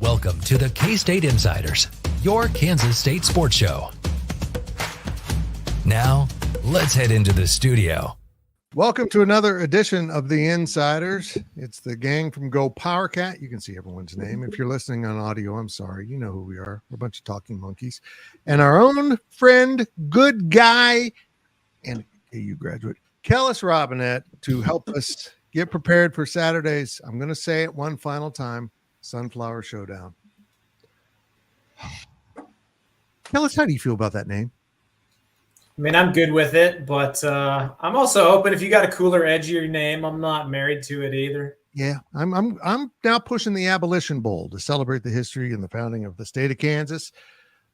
Welcome to the K-State Insiders, your Kansas State sports show. Now, let's head into the studio. Welcome to another edition of the Insiders. It's the gang from GoPowercat. You can see everyone's name. If you're listening on audio, I'm sorry. You know who we are. We're a bunch of talking monkeys. And our own friend, good guy, and KU graduate, Kellis Robinett, to help us get prepared for Saturday's, I'm going to say it one final time, Sunflower Showdown. Kellis, how do you feel about that name? I mean, I'm good with it, but I'm also open if you got a cooler, edgier name. I'm not married to it either. Yeah, I'm now pushing the Abolition Bowl to celebrate the history and the founding of the state of Kansas.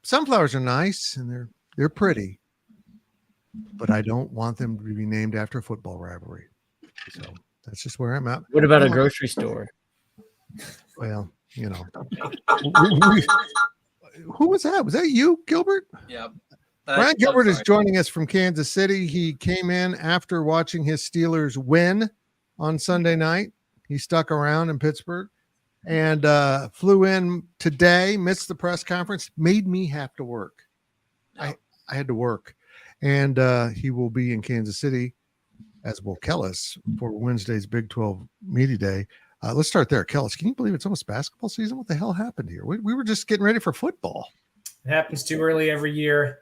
Sunflowers are nice and they're pretty, but I don't want them to be named after a football rivalry. So that's just where I'm at. What about a grocery store? Well, you know, who was that? Was that you, Gilbert? Yep. Brian Gilbert is joining us from Kansas City. He came in after watching his Steelers win on Sunday night. He stuck around in Pittsburgh and flew in today, missed the press conference, made me have to work. Yep. I had to work. And he will be in Kansas City, as will Kellis, for Wednesday's Big 12 Media Day. Let's start there. Kellis, can you believe it's almost basketball season? What the hell happened here? We were just getting ready for football. It happens too early every year.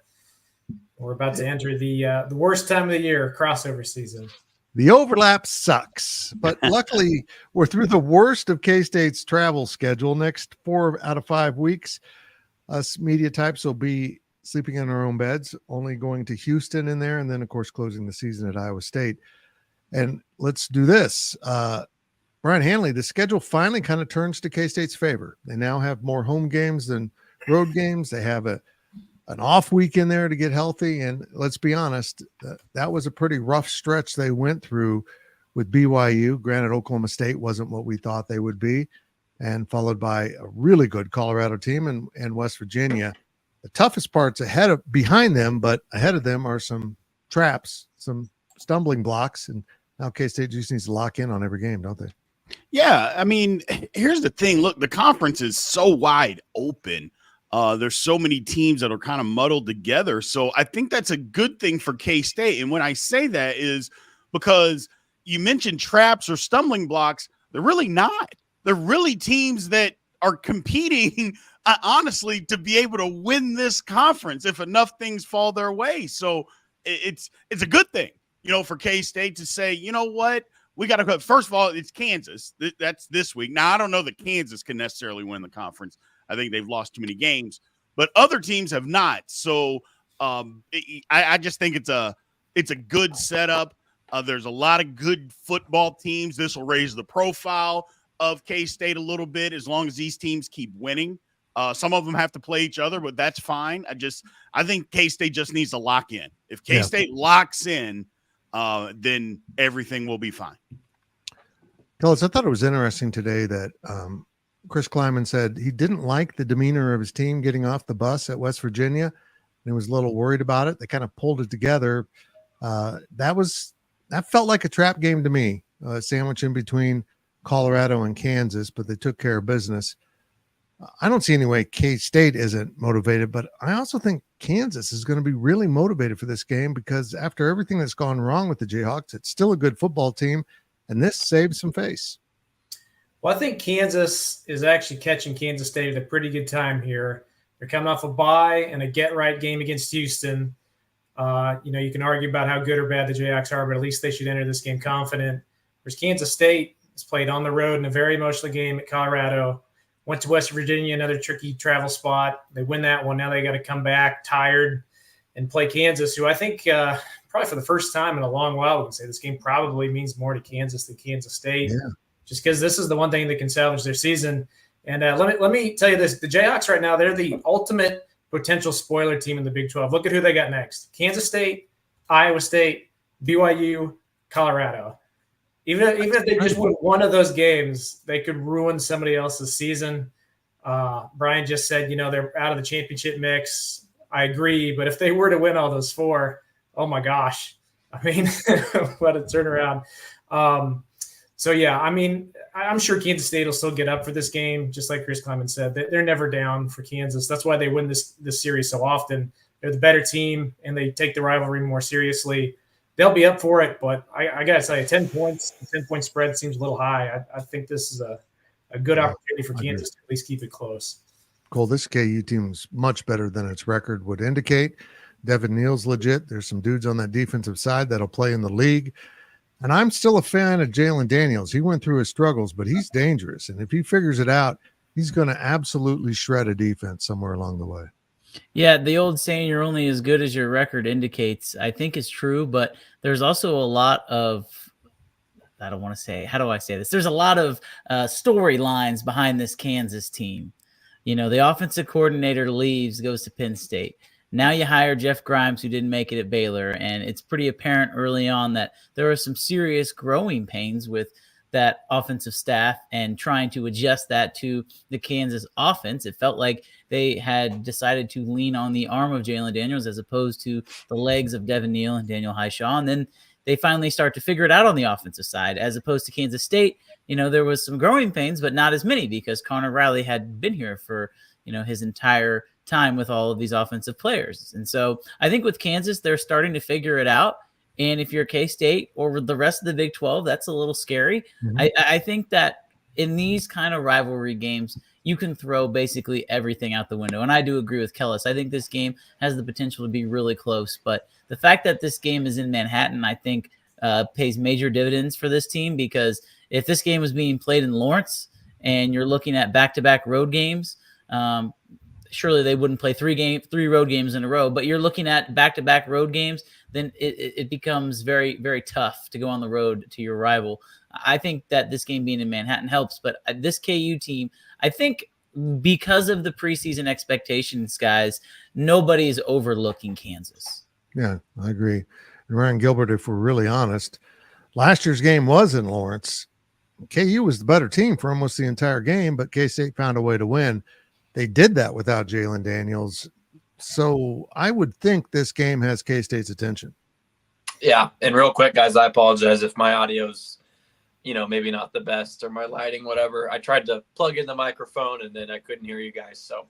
We're about to enter the worst time of the year, crossover season. The overlap sucks, but luckily we're through the worst of K-State's travel schedule. Next 4 out of 5 weeks, us media types will be sleeping in our own beds, only going to Houston in there, and then, of course, closing the season at Iowa State. And let's do this. Brien Hanley, the schedule finally kind of turns to K-State's favor. They now have more home games than road games. They have an off week in there to get healthy. And let's be honest, that was a pretty rough stretch they went through with BYU. Granted, Oklahoma State wasn't what we thought they would be, and followed by a really good Colorado team and West Virginia. The toughest parts behind them, but ahead of them are some traps, some stumbling blocks. And now K-State just needs to lock in on every game, don't they? Yeah. I mean, here's the thing. Look, the conference is so wide open. There's so many teams that are kind of muddled together. So I think that's a good thing for K-State. And when I say that is because you mentioned traps or stumbling blocks. They're really not. They're really teams that are competing, honestly, to be able to win this conference if enough things fall their way. So it's a good thing, for K-State to say, you know what? We got to – first of all, it's Kansas. That's this week. Now, I don't know that Kansas can necessarily win the conference. I think they've lost too many games, but other teams have not. So I just think it's a good setup. There's a lot of good football teams. This will raise the profile of K-State a little bit as long as these teams keep winning. Some of them have to play each other, but that's fine. I think K-State just needs to lock in. If K-State locks in, then everything will be fine. Kellis, I thought it was interesting today that Chris Kleiman said he didn't like the demeanor of his team getting off the bus at West Virginia, and he was a little worried about it. They kind of pulled it together. That felt like a trap game to me, sandwich in between Colorado and Kansas, but they took care of business. I don't see any way K-State isn't motivated, but I also think Kansas is going to be really motivated for this game because after everything that's gone wrong with the Jayhawks, it's still a good football team, and this saves some face. Well, I think Kansas is actually catching Kansas State at a pretty good time here. They're coming off a bye and a get-right game against Houston. You can argue about how good or bad the Jayhawks are, but at least they should enter this game confident. Whereas Kansas State has played on the road in a very emotional game at Colorado, went to West Virginia, another tricky travel spot. They win that one. Now they got to come back tired and play Kansas, who I think probably for the first time in a long while, we can say this game probably means more to Kansas than Kansas State. Yeah. Just because this is the one thing that can salvage their season. And let me tell you this. The Jayhawks right now, they're the ultimate potential spoiler team in the Big 12. Look at who they got next. Kansas State, Iowa State, BYU, Colorado. Even if they just win one of those games, they could ruin somebody else's season. Brian just said, they're out of the championship mix. I agree. But if they were to win all those 4, oh, my gosh. I mean, what a turnaround. So, yeah, I mean, I'm sure Kansas State will still get up for this game, just like Chris Clemens said. They're never down for Kansas. That's why they win this series so often. They're the better team, and they take the rivalry more seriously. They'll be up for it, but I got to tell you, 10 points, 10-point spread seems a little high. I think this is a good opportunity for Kansas to at least keep it close. Cole, this KU team is much better than its record would indicate. Devin Neal's legit. There's some dudes on that defensive side that'll play in the league. And I'm still a fan of Jalen Daniels. He went through his struggles, but he's dangerous. And if he figures it out, he's going to absolutely shred a defense somewhere along the way. Yeah, the old saying, you're only as good as your record indicates, I think is true, but there's also a lot of, I don't want to say, how do I say this? There's a lot of storylines behind this Kansas team. You know, the offensive coordinator leaves, goes to Penn State. Now you hire Jeff Grimes, who didn't make it at Baylor, and it's pretty apparent early on that there are some serious growing pains with that offensive staff and trying to adjust that to the Kansas offense. It felt like they had decided to lean on the arm of Jalen Daniels as opposed to the legs of Devin Neal and Daniel Highshaw, and then they finally start to figure it out on the offensive side, as opposed to Kansas State. You know, there was some growing pains, but not as many because Connor Riley had been here for, you know, his entire time with all of these offensive players. And so I think with Kansas, they're starting to figure it out. And if you're K-State or the rest of the Big 12, that's a little scary. Mm-hmm. I think that in these kind of rivalry games, you can throw basically everything out the window. And I do agree with Kellis. I think this game has the potential to be really close. But the fact that this game is in Manhattan, I think pays major dividends for this team, because if this game was being played in Lawrence and you're looking at back-to-back road games, surely they wouldn't play three road games in a row, but you're looking at back-to-back road games, then it becomes very, very tough to go on the road to your rival. I think that this game being in Manhattan helps, but this KU team, I think because of the preseason expectations, guys, nobody is overlooking Kansas. Yeah, I agree. And Ryan Gilbert, if we're really honest, last year's game was in Lawrence. KU was the better team for almost the entire game, but K-State found a way to win. They did that without Jalen Daniels. So I would think this game has K-State's attention. Yeah. And real quick, guys, I apologize if my audio's, you know, maybe not the best or my lighting, whatever. I tried to plug in the microphone and then I couldn't hear you guys. So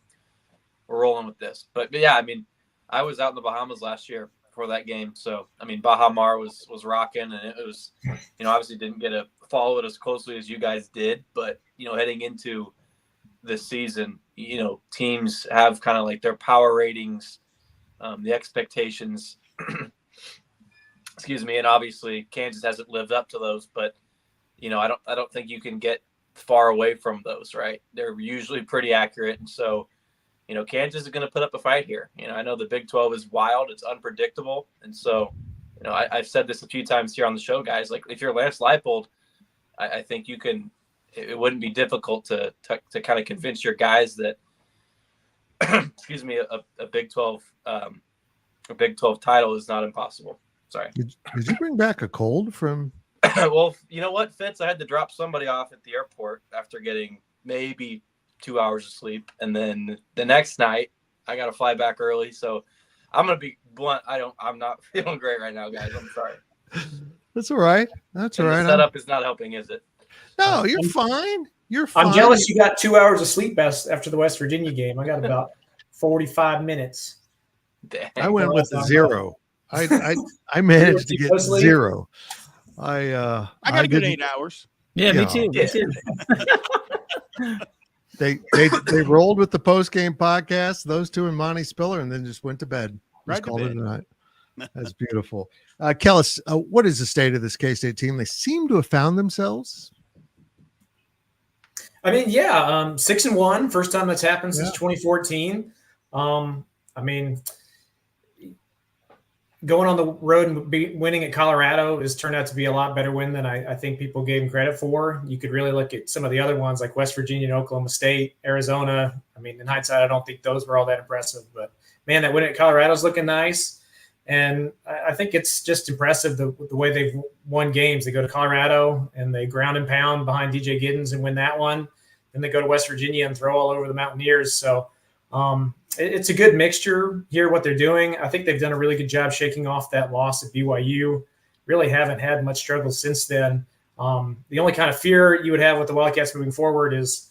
we're rolling with this. But yeah, I mean, I was out in the Bahamas last year for that game. So, I mean, Baha Mar was rocking, and it was, you know, obviously didn't get to follow it as closely as you guys did. But, you know, heading into this season, you know, teams have kind of like their power ratings, the expectations, excuse me. And obviously Kansas hasn't lived up to those, but, you know, I don't think you can get far away from those, right? They're usually pretty accurate. And so, you know, Kansas is going to put up a fight here. You know, I know the Big 12 is wild. It's unpredictable. And so, you know, I've said this a few times here on the show, guys, like if you're Lance Leipold, I think you can, it wouldn't be difficult to kind of convince your guys that, excuse me, a Big 12 title is not impossible. Sorry. Did you bring back a cold from? Well, you know what, Fitz? I had to drop somebody off at the airport after getting maybe 2 hours of sleep. And then the next night I got to fly back early. So I'm going to be blunt. I'm not feeling great right now, guys. I'm sorry. That's all right. That's all right. The setup is not helping, is it? No, you're fine. You're fine. I'm jealous you got 2 hours of sleep after the West Virginia game. I got about 45 minutes. Dang. I went with zero. I managed to get zero. I got a good 8 hours. Yeah, me too. Me too. They rolled with the post-game podcast, those two and Monty Spiller, and then just went to bed. Right just called to it a night. That's beautiful. Kellis, what is the state of this K-State team? They seem to have found themselves. I mean, yeah, 6-1, first time that's happened since 2014. I mean, going on the road and winning at Colorado has turned out to be a lot better win than I think people gave him credit for. You could really look at some of the other ones like West Virginia and Oklahoma State, Arizona. I mean, in hindsight, I don't think those were all that impressive. But, man, that win at Colorado is looking nice. And I think it's just impressive the way they've won games. They go to Colorado and they ground and pound behind DJ Giddens and win that one. Then they go to West Virginia and throw all over the Mountaineers. So it's a good mixture here, what they're doing. I think they've done a really good job shaking off that loss at BYU. Really haven't had much struggle since then. The only kind of fear you would have with the Wildcats moving forward is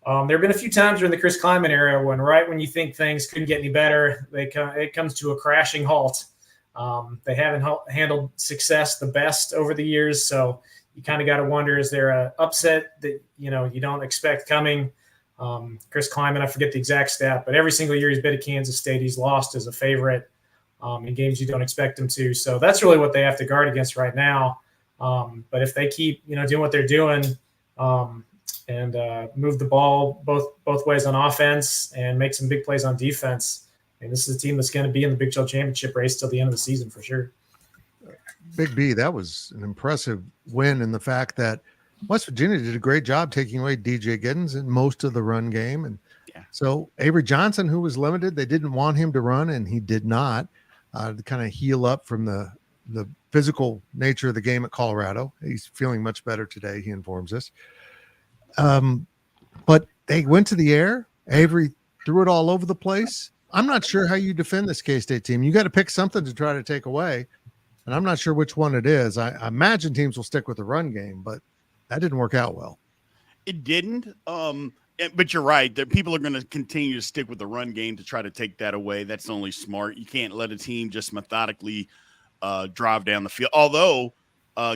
there have been a few times during the Chris Kleiman era when you think things couldn't get any better, it comes to a crashing halt. They haven't handled success the best over the years, so you kind of got to wonder, is there an upset that you don't expect coming? Chris Kleiman, I forget the exact stat, but every single year he's been at Kansas State, he's lost as a favorite in games you don't expect him to. So that's really what they have to guard against right now. But if they keep doing what they're doing and move the ball both ways on offense and make some big plays on defense, this is a team that's going to be in the Big 12 championship race till the end of the season for sure. Big B, that was an impressive win in the fact that West Virginia did a great job taking away DJ Giddens in most of the run game. And so Avery Johnson, who was limited, they didn't want him to run, and he did not, to kind of heal up from the physical nature of the game at Colorado. He's feeling much better today, he informs us. But they went to the air. Avery threw it all over the place. I'm not sure how you defend this K-State team. You got to pick something to try to take away, and I'm not sure which one it is. I imagine teams will stick with the run game, but that didn't work out well. It didn't. But you're right. That people are going to continue to stick with the run game to try to take that away. That's only smart. You can't let a team just methodically drive down the field. Although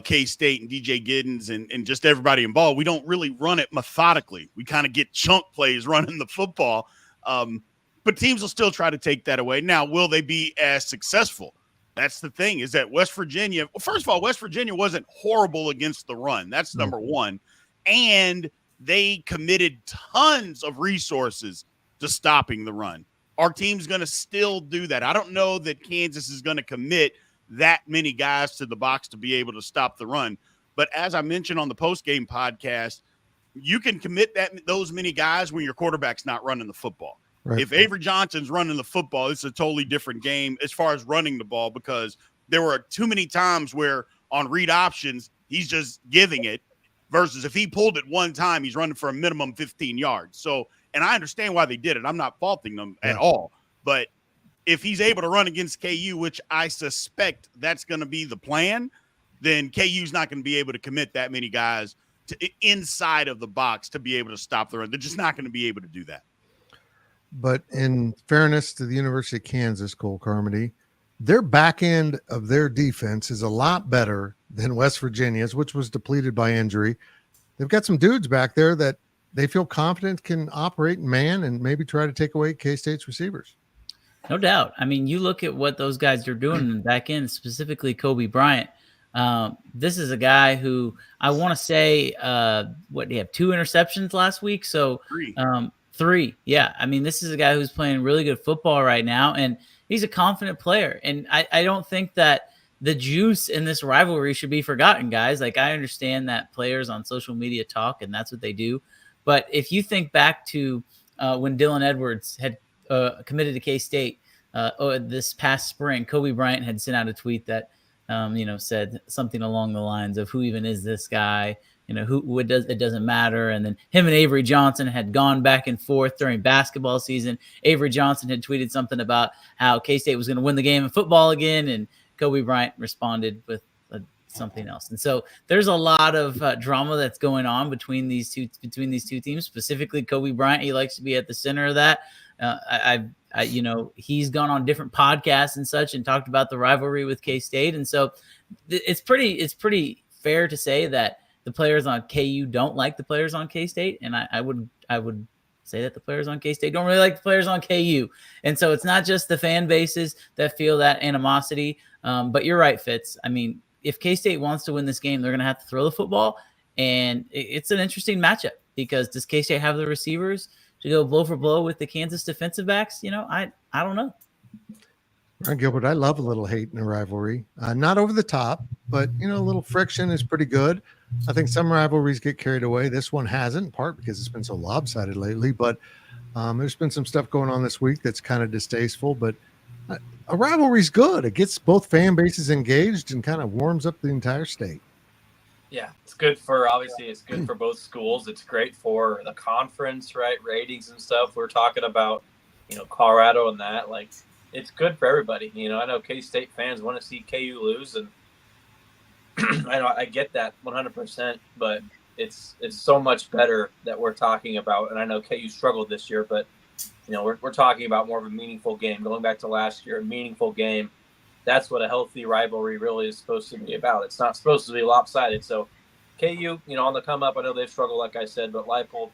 K-State and DJ Giddens and just everybody involved, we don't really run it methodically. We kind of get chunk plays running the football. But teams will still try to take that away. Now, will they be as successful? That's the thing, is that West Virginia, first of all, West Virginia wasn't horrible against the run. That's number one. And they committed tons of resources to stopping the run. Our team's going to still do that. I don't know that Kansas is going to commit that many guys to the box to be able to stop the run. But as I mentioned on the post-game podcast, you can commit those many guys when your quarterback's not running the football. Right. If Avery Johnson's running the football, it's a totally different game as far as running the ball, because there were too many times where on read options, he's just giving it, versus if he pulled it one time, he's running for a minimum 15 yards. So, and I understand why they did it. I'm not faulting them at all. But if he's able to run against KU, which I suspect that's going to be the plan, then KU's not going to be able to commit that many guys to inside of the box to be able to stop the run. They're just not going to be able to do that. But in fairness to the University of Kansas, Cole Carmody, their back end of their defense is a lot better than West Virginia's, which was depleted by injury. They've got some dudes back there that they feel confident can operate in man and maybe try to take away K-State's receivers. No doubt. I mean, you look at what those guys are doing in the back end, specifically Kobe Bryant. This is a guy who I want to say, what, he had 2 interceptions last week? So 3. Yeah. I mean, this is a guy who's playing really good football right now, and he's a confident player. And I don't think that the juice in this rivalry should be forgotten, guys. Like, I understand that players on social media talk, and that's what they do. But if you think back to when Dylan Edwards had committed to K-State this past spring, Kobe Bryant had sent out a tweet that, said something along the lines of, who even is this guy? It doesn't matter. And then him and Avery Johnson had gone back and forth during basketball season. Avery Johnson had tweeted something about how K-State was going to win the game in football again, and Kobe Bryant responded with something else. And so there's a lot of drama that's going on between these two teams. Specifically, Kobe Bryant, he likes to be at the center of that. He's gone on different podcasts and such and talked about the rivalry with K-State. And so it's pretty fair to say that the players on KU don't like the players on K-State, and I would say that the players on K-State don't really like the players on KU. And so it's not just the fan bases that feel that animosity. But you're right, Fitz. I mean, if K-State wants to win this game, they're going to have to throw the football, and it's an interesting matchup, because does K-State have the receivers to go blow for blow with the Kansas defensive backs? I don't know. Gilbert, I love a little hate in a rivalry. Not over the top, but, a little friction is pretty good. I think some rivalries get carried away. This one hasn't, in part because it's been so lopsided lately. But there's been some stuff going on this week that's kind of distasteful. But a rivalry's good. It gets both fan bases engaged and kind of warms up the entire state. Yeah, it's good for both schools. It's great for the conference, right? Ratings and stuff. We're talking about, Colorado and that. Like, it's good for everybody. I know K-State fans want to see KU lose, and I know I get that 100%, but it's so much better that we're talking about. And I know KU struggled this year, but we're talking about more of a meaningful game. Going back to last year, a meaningful game. That's what a healthy rivalry really is supposed to be about. It's not supposed to be lopsided. So KU, on the come up, I know they've struggled, like I said, but Leipold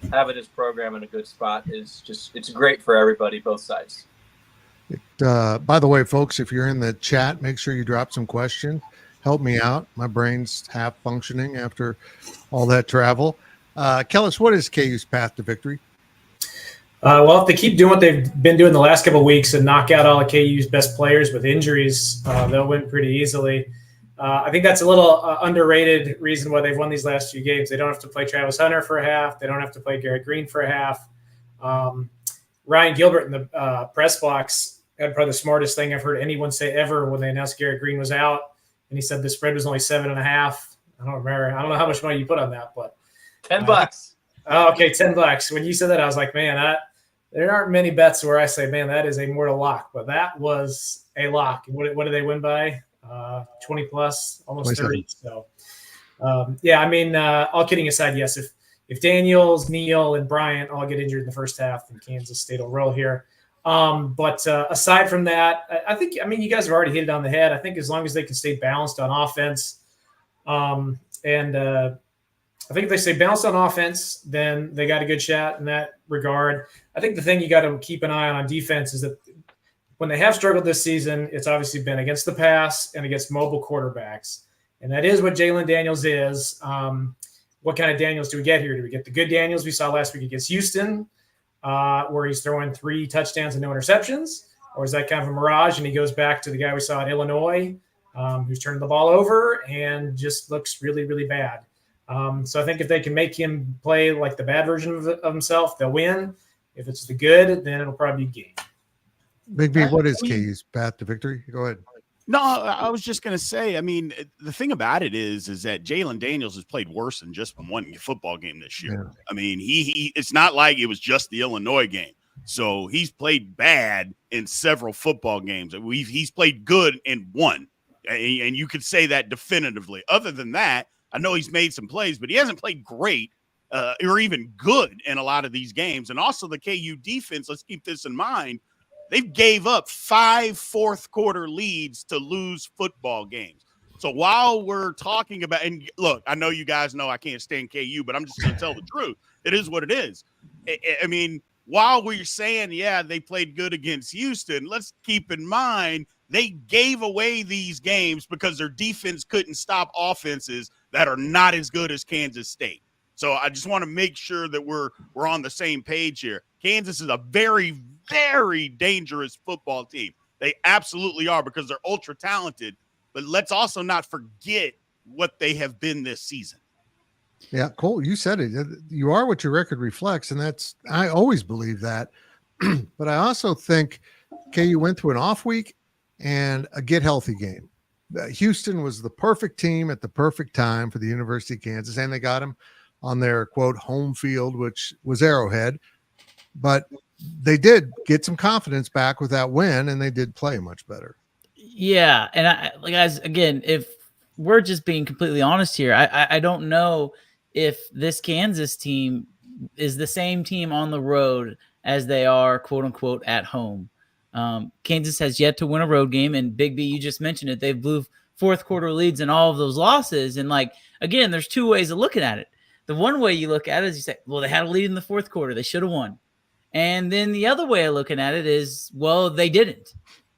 having his program in a good spot it's great for everybody, both sides. By the way, folks, if you're in the chat, make sure you drop some questions. Help me out. My brain's half functioning after all that travel. Kellis, what is KU's path to victory? Well, if they keep doing what they've been doing the last couple of weeks and knock out all of KU's best players with injuries, they'll win pretty easily. I think that's a little underrated reason why they've won these last few games. They don't have to play Travis Hunter for a half. They don't have to play Garrett Green for a half. Ryan Gilbert in the press box had probably the smartest thing I've heard anyone say ever when they announced Garrett Green was out. And he said the spread was only 7.5. I don't remember. I don't know how much money you put on that, but $10. Oh, okay, $10. When you said that, I was like, man, there aren't many bets where I say, man, that is a mortal lock. But that was a lock. What did they win by? 20 plus, almost 30. So, all kidding aside, yes, if Daniels, Neal, and Bryant all get injured in the first half, then Kansas State will roll here. But aside from that, I think you guys have already hit it on the head. I think as long as they can stay balanced on offense, I think if they stay balanced on offense, then they got a good shot in that regard. I think the thing you got to keep an eye on defense is that when they have struggled this season, it's obviously been against the pass and against mobile quarterbacks. And that is what Jalen Daniels is. What kind of Daniels do we get here? Do we get the good Daniels we saw last week against Houston, where he's throwing 3 touchdowns and no interceptions? Or is that kind of a mirage and he goes back to the guy we saw at Illinois, who's turning the ball over and just looks really, really bad? So I think if they can make him play like the bad version of himself, they'll win. If it's the good, then it'll probably be game. Big B, what is KU's path to victory? Go ahead. No, I was just going to say, the thing about it is that Jalen Daniels has played worse than just one football game this year. Yeah. He it's not like it was just the Illinois game. So he's played bad in several football games. He's played good in one. And you could say that definitively. Other than that, I know he's made some plays, but he hasn't played great or even good in a lot of these games. And also the KU defense, let's keep this in mind, they gave up 5 fourth-quarter leads to lose football games. So while we're talking about – and look, I know you guys know I can't stand KU, but I'm just going to tell the truth. It is what it is. While we're saying, yeah, they played good against Houston, let's keep in mind they gave away these games because their defense couldn't stop offenses that are not as good as Kansas State. So I just want to make sure that we're on the same page here. Kansas is a very, very dangerous football team. They absolutely are because they're ultra talented. But let's also not forget what they have been this season. Yeah, Cole, you said it. You are what your record reflects, and I always believe that. But I also think KU went through an off week and a get healthy game. Houston was the perfect team at the perfect time for the University of Kansas, and they got him on their, quote, home field, which was Arrowhead. But they did get some confidence back with that win, and they did play much better. Yeah, and guys, again, if we're just being completely honest here, I don't know if this Kansas team is the same team on the road as they are, quote unquote, at home. Kansas has yet to win a road game, and Big B, you just mentioned it. They blew fourth quarter leads in all of those losses. And again, there's 2 ways of looking at it. The one way you look at it is you say, well, they had a lead in the fourth quarter. They should have won. And then the other way of looking at it is, well, they didn't.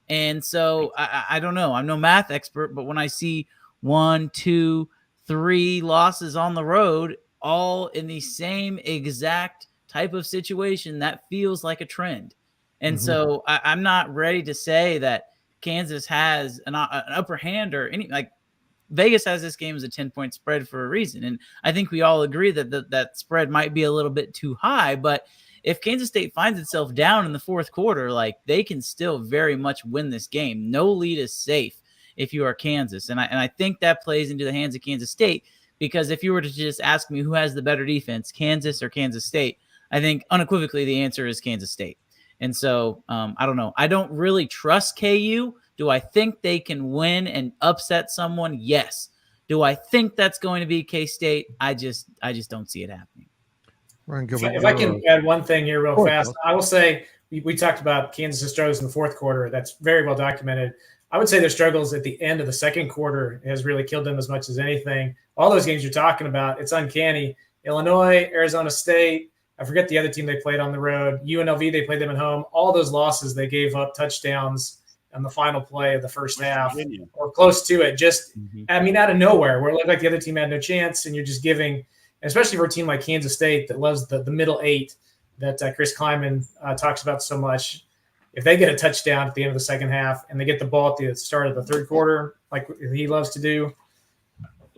And so I don't know. I'm no math expert, but when I see 1, 2, 3 losses on the road, all in the same exact type of situation, that feels like a trend. And so I'm not ready to say that Kansas has an upper hand or any Vegas has this game as a 10-point spread for a reason. And I think we all agree that that spread might be a little bit too high, but if Kansas State finds itself down in the fourth quarter, they can still very much win this game. No lead is safe if you are Kansas. And I think that plays into the hands of Kansas State, because if you were to just ask me who has the better defense, Kansas or Kansas State, I think unequivocally the answer is Kansas State. And so I don't know. I don't really trust KU. Do I think they can win and upset someone? Yes. Do I think that's going to be K-State? I just don't see it happening. If I can add one thing here real fast, I will say we talked about Kansas' struggles in the fourth quarter. That's very well documented. I would say their struggles at the end of the second quarter has really killed them as much as anything. All those games you're talking about, it's uncanny. Illinois, Arizona State, I forget the other team they played on the road. UNLV, they played them at home. All those losses, they gave up touchdowns on the final play of the first half or close to it. Just, I mean, out of nowhere, where it looked like the other team had no chance, and you're just giving – especially for a team like Kansas State that loves the middle eight that Chris Kleiman talks about so much. If they get a touchdown at the end of the second half and they get the ball at the start of the third quarter, like he loves to do,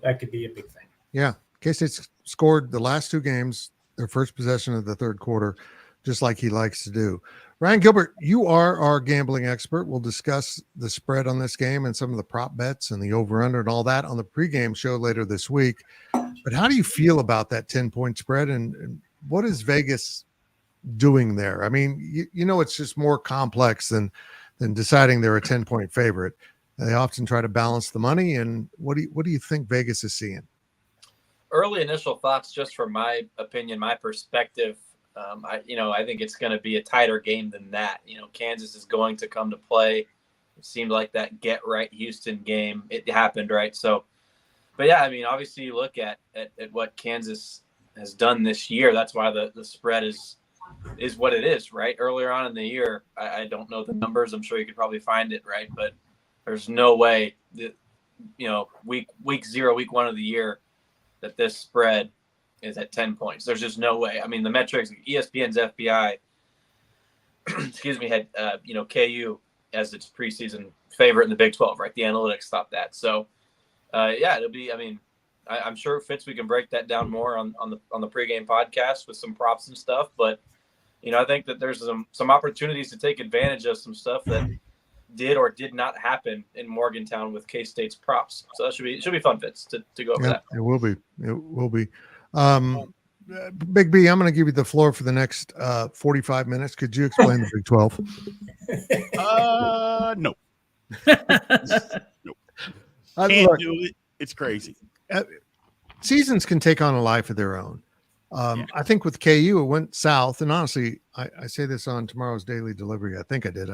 that could be a big thing. Yeah. K-State scored the last two games, their first possession of the third quarter, just like he likes to do. Ryan Gilbert, you are our gambling expert. We'll discuss the spread on this game and some of the prop bets and the over-under and all that on the pregame show later this week. But how do you feel about that 10-point spread, and what is Vegas doing there? I mean, you know, it's just more complex than deciding they're a 10-point favorite. They often try to balance the money. And what do you think Vegas is seeing? Early initial thoughts, just from my opinion, my perspective. I think it's going to be a tighter game than that. You know, Kansas is going to come to play. It seemed like that get right Houston game. It happened, right? So, but yeah, I mean, obviously you look at what Kansas has done this year. That's why the spread is what it is, right? Earlier on in the year, I don't know the numbers. I'm sure you could probably find it, right? But there's no way that, week 0, week 1 of the year, that this spread is at 10 points. There's just no way. I mean, the metrics, ESPN's FBI, had, KU as its preseason favorite in the Big 12, right? The analytics stopped that. So, it'll be, I'm sure, Fitz, we can break that down more on the pregame podcast with some props and stuff. But, I think that there's some opportunities to take advantage of some stuff that did or did not happen in Morgantown with K-State's props. So that should be fun, Fitz, to go over that. It will be. It will be. Big B, I'm going to give you the floor for the next 45 minutes. Could you explain the Big 12? No. Nope. Can't do it. It's crazy. Seasons can take on a life of their own. I think with KU, it went south. And honestly, I say this on tomorrow's daily delivery. I think I did.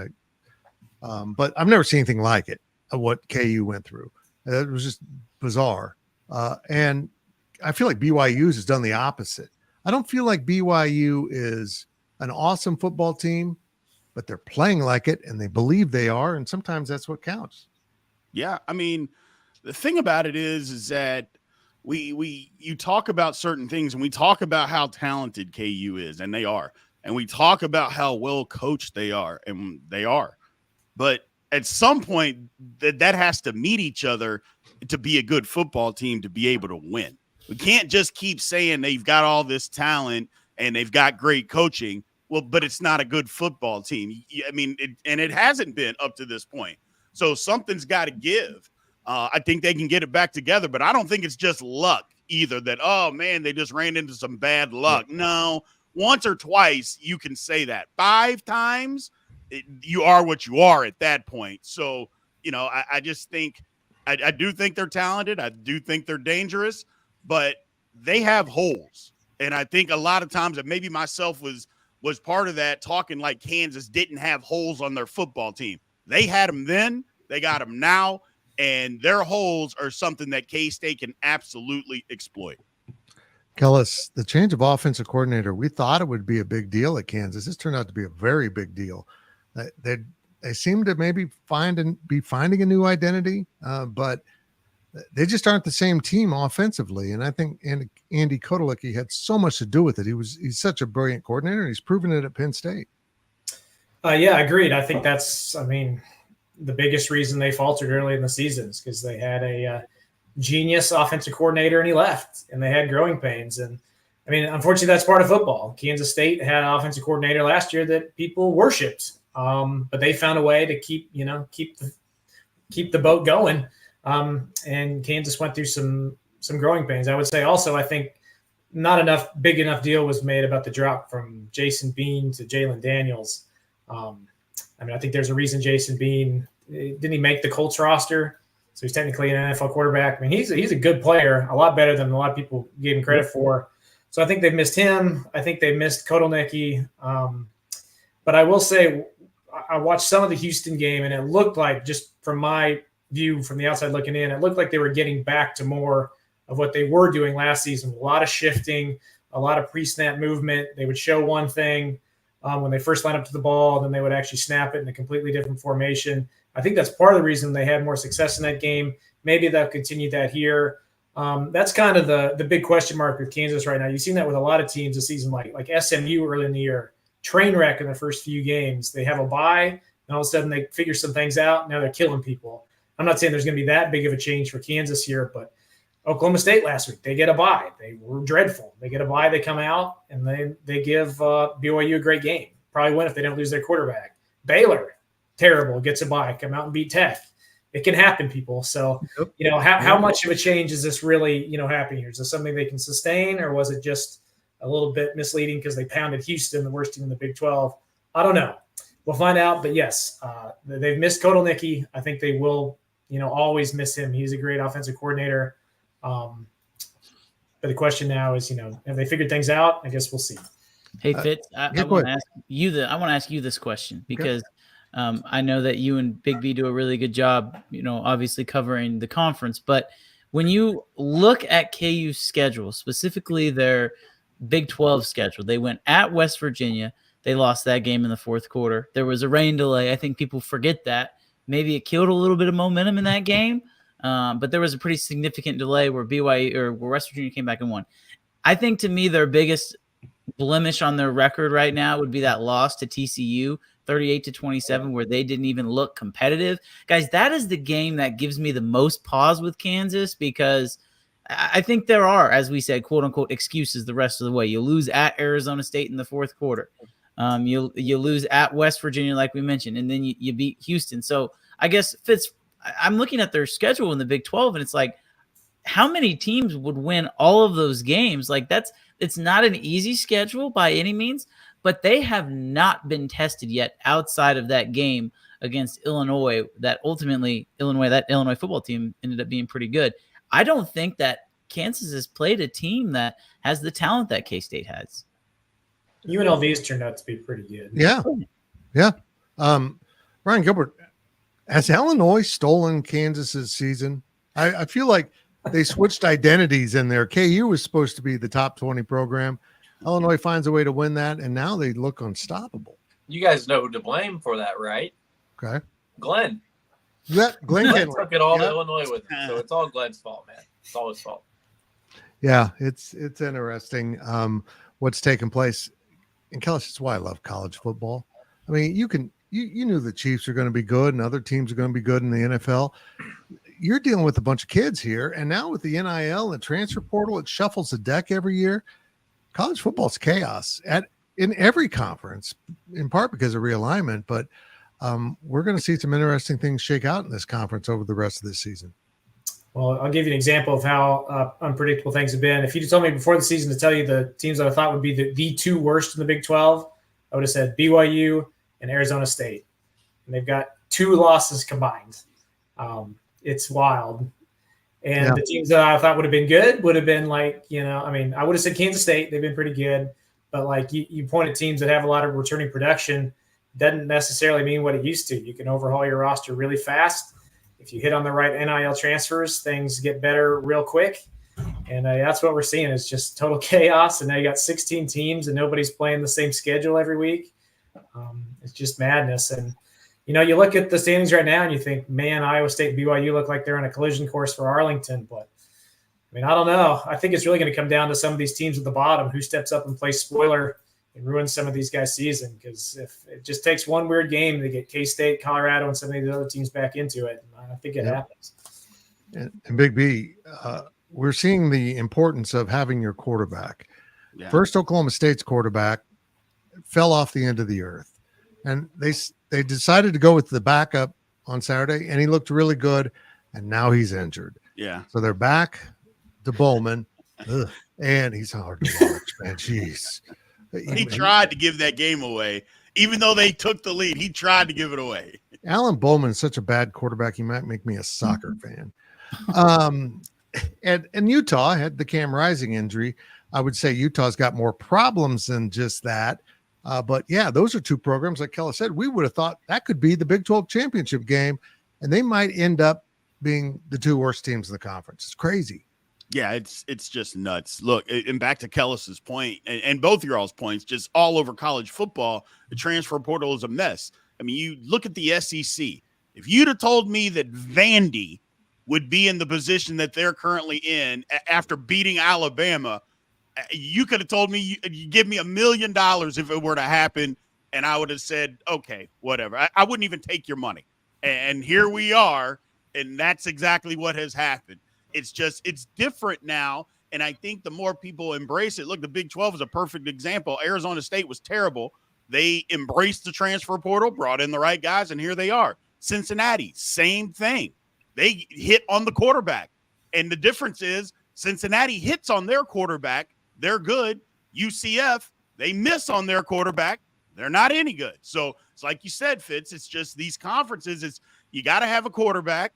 But I've never seen anything like it, what KU went through. It was just bizarre. And I feel like BYU's has done the opposite. I don't feel like BYU is an awesome football team, but they're playing like it and they believe they are. And sometimes that's what counts. Yeah. I mean, the thing about it is that you talk about certain things and we talk about how talented KU is, and they are. And we talk about how well coached they are, and they are. But at some point that has to meet each other to be a good football team, to be able to win. We can't just keep saying they've got all this talent and they've got great coaching. Well, but it's not a good football team. I mean, it hasn't been up to this point. So something's got to give. I think they can get it back together, but I don't think it's just luck either that, oh, man, they just ran into some bad luck. No, once or twice you can say that. 5 times, you are what you are at that point. So, I just think I do think they're talented. I do think they're dangerous. But they have holes. And I think a lot of times that maybe myself was part of that, talking like Kansas didn't have holes on their football team. They had them then, they got them now, and their holes are something that K-State can absolutely exploit. Kellis, the change of offensive coordinator, we thought it would be a big deal at Kansas. This turned out to be a very big deal. They seem to maybe be finding a new identity, but they just aren't the same team offensively. And I think Andy Kotelicki had so much to do with it. He's such a brilliant coordinator, and he's proven it at Penn State. Yeah, agreed. I think that's, the biggest reason they faltered early in the season is because they had a genius offensive coordinator and he left, and they had growing pains. And unfortunately, that's part of football. Kansas State had an offensive coordinator last year that people worshipped, but they found a way to keep the boat going. And Kansas went through some growing pains. I would say also, I think not big enough deal was made about the drop from Jason Bean to Jalen Daniels. I think there's a reason Jason Bean, didn't he make the Colts roster? So he's technically an NFL quarterback. I mean, he's a good player, a lot better than a lot of people gave him credit for. So I think they've missed him. I think they've missed Kotelnicki. But I will say, I watched some of the Houston game, and it looked like, just from my view from the outside looking in, it looked like they were getting back to more of what they were doing last season. A lot of shifting, a lot of pre-snap movement. They would show one thing when they first line up to the ball, then they would actually snap it in a completely different formation. I think that's part of the reason they had more success in that game. Maybe they'll continue that here. That's kind of the big question mark with Kansas right now. You've seen that with a lot of teams this season, like SMU early in the year. Train wreck in the first few games. They have a bye, and all of a sudden they figure some things out. Now they're killing people. I'm not saying there's going to be that big of a change for Kansas here, but Oklahoma State last week, they get a bye. They were dreadful. They get a bye, they come out, and they give BYU a great game. Probably win if they don't lose their quarterback. Baylor, terrible, gets a bye, come out and beat Tech. It can happen, people. So, how much of a change is this really, happening here? Is this something they can sustain, or was it just a little bit misleading because they pounded Houston, the worst team in the Big 12? I don't know. We'll find out. But yes, they've missed Kotelnicki. I think they will, always miss him. He's a great offensive coordinator. But the question now is, have they figured things out? I guess we'll see. Hey, Fitz, I want to ask you this question because I know that you and Big B do a really good job, obviously covering the conference. But when you look at KU's schedule, specifically their Big 12 schedule, they went at West Virginia. They lost that game in the fourth quarter. There was a rain delay. I think people forget that. Maybe it killed a little bit of momentum in that game. But there was a pretty significant delay where where West Virginia came back and won. I think, to me, their biggest blemish on their record right now would be that loss to TCU, 38-27, where they didn't even look competitive. Guys, that is the game that gives me the most pause with Kansas, because I think there are, as we said, quote unquote, excuses the rest of the way. You lose at Arizona State in the fourth quarter. You lose at West Virginia, like we mentioned, and then you beat Houston. So I guess, Fitz, I'm looking at their schedule in the Big 12, and it's like, how many teams would win all of those games? Like, it's not an easy schedule by any means, but they have not been tested yet outside of that game against Illinois. That ultimately that Illinois football team ended up being pretty good. I don't think that Kansas has played a team that has the talent that K-State has. UNLV's turned out to be pretty good. Yeah. Ryan Gilbert, has Illinois stolen Kansas's season? I feel like they switched identities in there. KU was supposed to be the top 20 program. Illinois finds a way to win that, and now they look unstoppable. You guys know who to blame for that, right? Okay. Glenn. Glenn took it all to Illinois with him, so it's all Glenn's fault, man. It's all his fault. Yeah, it's interesting what's taking place. And Kellis, that's why I love college football. I mean, you knew the Chiefs are going to be good and other teams are going to be good in the NFL. You're dealing with a bunch of kids here, and now with the NIL and transfer portal, it shuffles the deck every year. College football is chaos in every conference, in part because of realignment. But we're going to see some interesting things shake out in this conference over the rest of this season. Well, I'll give you an example of how unpredictable things have been. If you told me before the season to tell you the teams that I thought would be the two worst in the Big 12, I would have said BYU and Arizona State. And they've got 2 losses combined. It's wild. And the teams that I thought would have been good would have been I would have said Kansas State. They've been pretty good. But you point at teams that have a lot of returning production, doesn't necessarily mean what it used to. You can overhaul your roster really fast. If you hit on the right NIL transfers, things get better real quick. And that's what we're seeing is just total chaos. And now you got 16 teams and nobody's playing the same schedule every week. It's just madness. And, you look at the standings right now and you think, man, Iowa State and BYU look like they're on a collision course for Arlington. But, I don't know. I think it's really going to come down to some of these teams at the bottom who steps up and plays spoiler and ruins some of these guys' season. Because if it just takes one weird game to get K-State, Colorado, and some of these other teams back into it, I think it happens. And Big B, we're seeing the importance of having your quarterback. Yeah. First, Oklahoma State's quarterback fell off the end of the earth. And they decided to go with the backup on Saturday, and he looked really good, and now he's injured. Yeah. So they're back to Bowman, and he's hard to watch, man. Jeez. He tried to give that game away. Even though they took the lead, he tried to give it away. Alan Bowman's such a bad quarterback, he might make me a soccer fan. And Utah had the Cam Rising injury. I would say Utah's got more problems than just that. But yeah, those are two programs, like Kellis said, we would have thought that could be the Big 12 championship game, and they might end up being the two worst teams in the conference. It's crazy. Yeah, it's just nuts. Look, and back to Kellis's point, and both of y'all's points, just all over college football, the transfer portal is a mess. I mean, you look at the SEC. If you'd have told me that Vandy would be in the position that they're currently in after beating Alabama, you could have told me, you give me $1 million if it were to happen, and I would have said, okay, whatever. I wouldn't even take your money. And here we are, and that's exactly what has happened. It's different now, and I think the more people embrace it, look, the Big 12 is a perfect example. Arizona State was terrible. They embraced the transfer portal, brought in the right guys, and here they are. Cincinnati, same thing. They hit on the quarterback, and the difference is Cincinnati hits on their quarterback, they're good. UCF, they miss on their quarterback, they're not any good. So it's like you said, Fitz, it's just these conferences, you got to have a quarterback.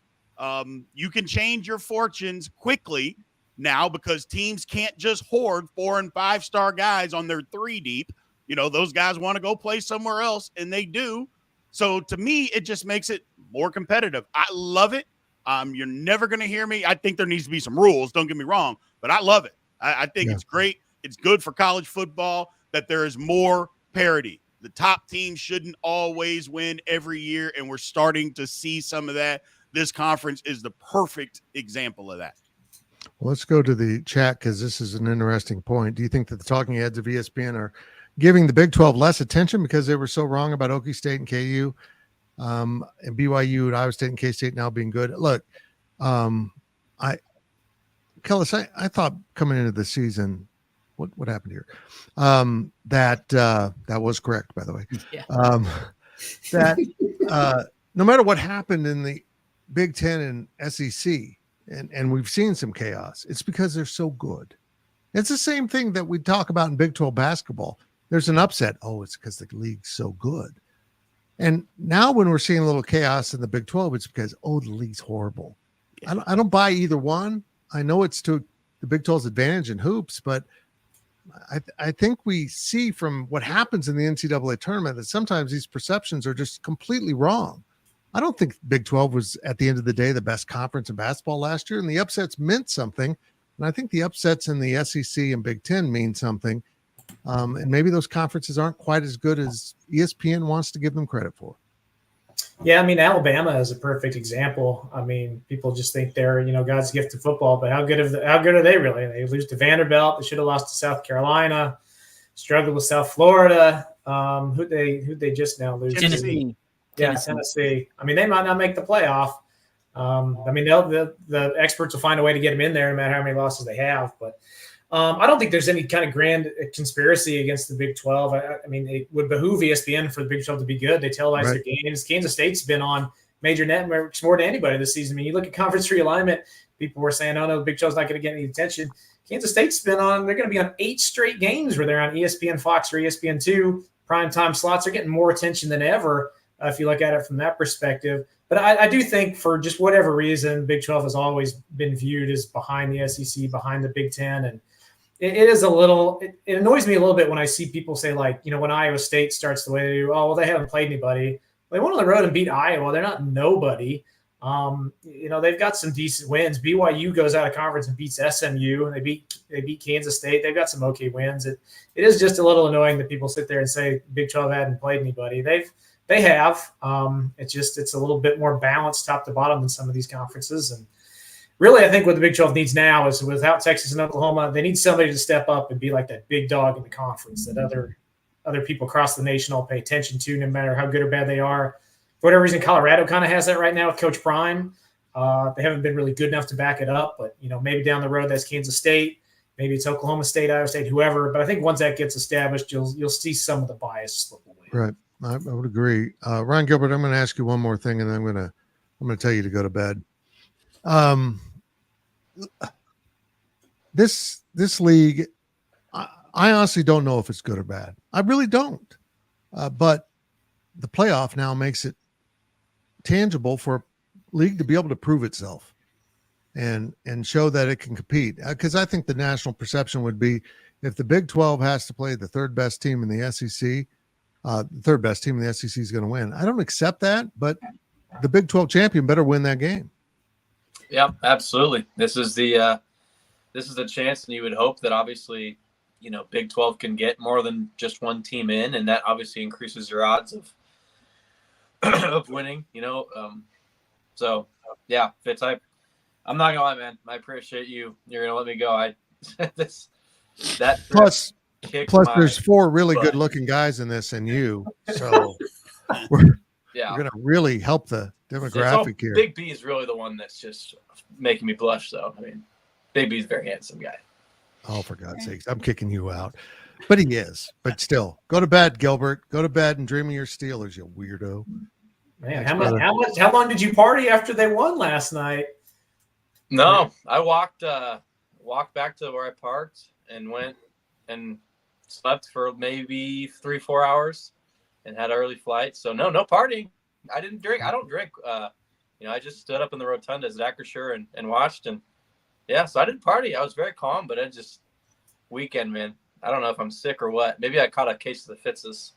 You can change your fortunes quickly now because teams can't just hoard 4- and 5-star guys on their 3 deep. You know, those guys want to go play somewhere else, and they do. So to me, it just makes it more competitive. I love it. You're never going to hear me. I think there needs to be some rules. Don't get me wrong, but I love it. I think it's great. It's good for college football that there is more parity. The top team shouldn't always win every year, and we're starting to see some of that. This conference is the perfect example of that. Well, let's go to the chat because this is an interesting point. Do you think that the talking heads of ESPN are giving the Big 12 less attention because they were so wrong about Okie State and KU, and BYU and Iowa State and K-State now being good? Look, Kellis, I thought coming into the season, what happened here? That was correct, by the way. Yeah. No matter what happened in the Big Ten and SEC, and we've seen some chaos, it's because they're so good. It's the same thing that we talk about in Big 12 basketball. There's an upset. Oh, it's because the league's so good. And now when we're seeing a little chaos in the Big 12, it's because, the league's horrible. Yeah. I don't buy either one. I know it's to the Big 12's advantage in hoops, but I think we see from what happens in the NCAA tournament that sometimes these perceptions are just completely wrong. I don't think Big 12 was, at the end of the day, the best conference in basketball last year, and the upsets meant something. And I think the upsets in the SEC and Big 10 mean something. And maybe those conferences aren't quite as good as ESPN wants to give them credit for. Yeah, I mean, Alabama is a perfect example. I mean, people just think they're, God's gift to football, but how good are they really? They lose to Vanderbilt. They should have lost to South Carolina. Struggled with South Florida. Who'd they just now lose Tennessee. Yeah, Tennessee. I mean, they might not make the playoff. I mean, the experts will find a way to get them in there no matter how many losses they have. But I don't think there's any kind of grand conspiracy against the Big 12. I mean, it would behoove ESPN for the Big 12 to be good. They televise their games. Kansas State's been on major networks more than anybody this season. I mean, you look at conference realignment, people were saying, oh, no, the Big 12's not going to get any attention. Kansas State's been on – they're going to be on 8 straight games where they're on ESPN, Fox, or ESPN2. Primetime slots are getting more attention than ever if you look at it from that perspective. But I do think for just whatever reason, Big 12 has always been viewed as behind the SEC, behind the Big 10. And it is a little – it annoys me a little bit when I see people say, like, when Iowa State starts the way they do, oh, well, they haven't played anybody. They went on the road and beat Iowa. They're not nobody. They've got some decent wins. BYU goes out of conference and beats SMU, and they beat Kansas State. They've got some okay wins. It is just a little annoying that people sit there and say Big 12 hadn't played anybody. They have. It's a little bit more balanced top to bottom than some of these conferences. And really, I think what the Big 12 needs now is, without Texas and Oklahoma, they need somebody to step up and be like that big dog in the conference that other people across the nation all pay attention to, no matter how good or bad they are. For whatever reason, Colorado kind of has that right now with Coach Prime. They haven't been really good enough to back it up, but maybe down the road that's Kansas State, maybe it's Oklahoma State, Iowa State, whoever. But I think once that gets established, you'll see some of the bias slip away. Right. I would agree. Ryan Gilbert, I'm going to ask you one more thing, and then I'm going to tell you to go to bed. This league, I honestly don't know if it's good or bad. I really don't. But the playoff now makes it tangible for a league to be able to prove itself and show that it can compete. Because I think the national perception would be if the Big 12 has to play the third best team in the SEC, the third best team in the SEC is going to win. I don't accept that, but the Big 12 champion better win that game. Yeah, absolutely. This is the chance, and you would hope that obviously, Big 12 can get more than just one team in, and that obviously increases your odds of winning. So yeah, Fitz, I'm not gonna lie, man. I appreciate you. You're gonna let me go. Plus there's 4 really good looking guys in this, and you. So we're gonna really help the demographic here. Big B is really the one that's just making me blush, though. I mean, Big B is a very handsome guy. Oh, for God's sakes, I'm kicking you out. But he is. But still, go to bed, Gilbert. Go to bed and dream of your Steelers, you weirdo. Man, how long did you party after they won last night? No, I walked back to where I parked and went and slept for maybe 3-4 hours and had an early flight. So no partying. I didn't drink. I don't drink. I just stood up in the rotunda as Acrisure and watched. And yeah, so I didn't party. I was very calm, but it just weekend, man. I don't know if I'm sick or what. Maybe I caught a case of the Fitzes.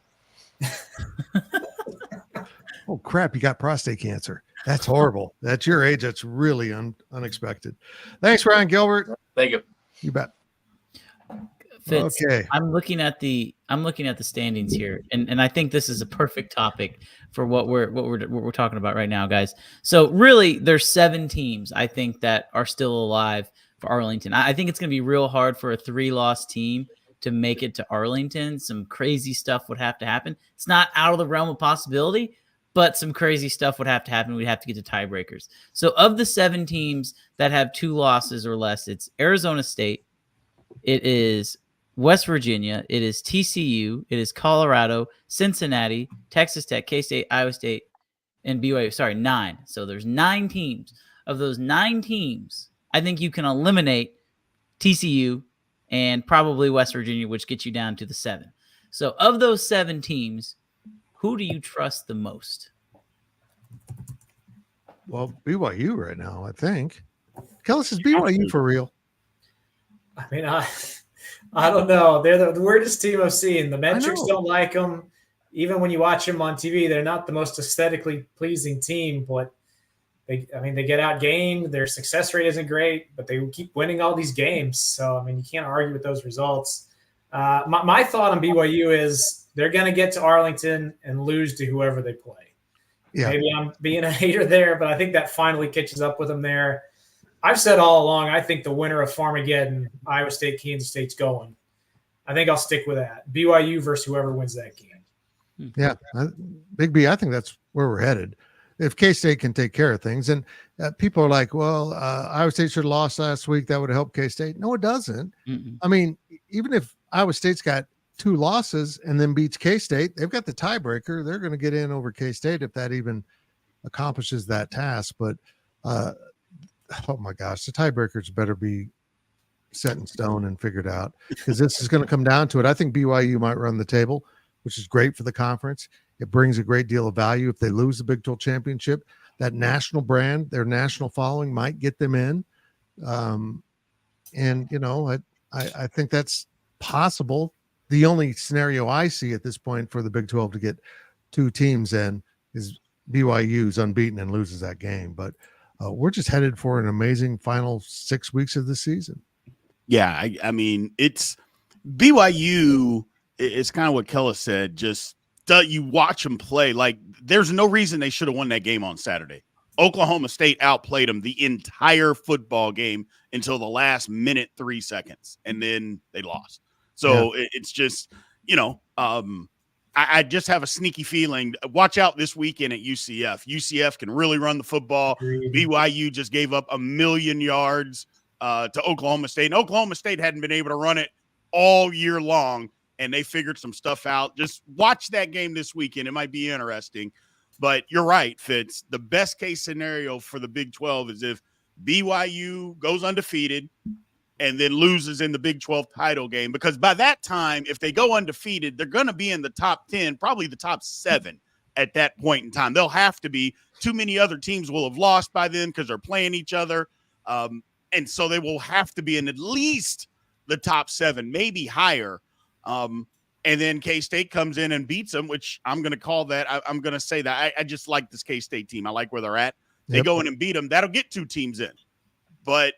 Oh crap! You got prostate cancer. That's horrible. That's your age. That's really unexpected. Thanks, Ryan Gilbert. Thank you. You bet. Fitz, okay. I'm looking at the standings here, and I think this is a perfect topic for what we're talking about right now, guys. So really, there's 7 teams I think that are still alive for Arlington. I think it's going to be real hard for a 3-loss team to make it to Arlington. Some crazy stuff would have to happen. It's not out of the realm of possibility, but some crazy stuff would have to happen. We'd have to get to tiebreakers. So of the 7 teams that have 2 losses or less, it's Arizona State, it is West Virginia, it is TCU, it is Colorado, Cincinnati, Texas Tech, K-State, Iowa State, and BYU. Sorry, 9. So there's 9 teams. Of those 9 teams, I think you can eliminate TCU and probably West Virginia, which gets you down to the 7. So of those 7 teams, who do you trust the most? Well, BYU right now, I think. Kellis, is BYU for real? I mean, I don't know. They're the weirdest team I've seen. The metrics don't like them. Even when you watch them on TV, they're not the most aesthetically pleasing team. But they get outgained. Their success rate isn't great, but they keep winning all these games. So, I mean, you can't argue with those results. My thought on BYU is they're going to get to Arlington and lose to whoever they play. Yeah. Maybe I'm being a hater there, but I think that finally catches up with them there. I've said all along, I think the winner of Farmageddon, Iowa State, Kansas State's going. I think I'll stick with that. BYU versus whoever wins that game. Yeah. Big B, I think that's where we're headed. If K-State can take care of things. And people are like, well, Iowa State should have lost last week. That would have helped K-State. No, it doesn't. Mm-mm. I mean, even if Iowa State's got 2 losses and then beats K-State, they've got the tiebreaker. They're going to get in over K-State if that even accomplishes that task. But, oh my gosh, the tiebreakers better be set in stone and figured out, because this is going to come down to it. I think BYU might run the table, which is great for the conference. It brings a great deal of value. If they lose the Big 12 championship, that national brand, their national following might get them in. And, you know, I think that's possible. The only scenario I see at this point for the Big 12 to get 2 teams in is BYU's unbeaten and loses that game. But we're just headed for an amazing final 6 weeks of the season. Yeah, I mean, it's BYU. It's kind of what Kellis said. Just you watch them play. Like, there's no reason they should have won that game on Saturday. Oklahoma State outplayed them the entire football game until the last minute 3 seconds, and then they lost. So it's just, you know, I just have a sneaky feeling. Watch out this weekend at UCF. UCF can really run the football. BYU just gave up 1,000,000 yards to Oklahoma State. And Oklahoma State hadn't been able to run it all year long, and they figured some stuff out. Just watch that game this weekend. It might be interesting. But you're right, Fitz. The best case scenario for the Big 12 is if BYU goes undefeated and then loses in the Big 12 title game, because by that time, if they go undefeated, they're going to be in the top 10, probably the top 7 at that point in time. They'll have to be. Too many other teams will have lost by then because they're playing each other. And so they will have to be in at least the top 7, maybe higher. And then K-State comes in and beats them, which I'm going to call that. I'm going to say that. I just like this K-State team. I like where they're at. They go in and beat them. That'll get 2 teams in. But,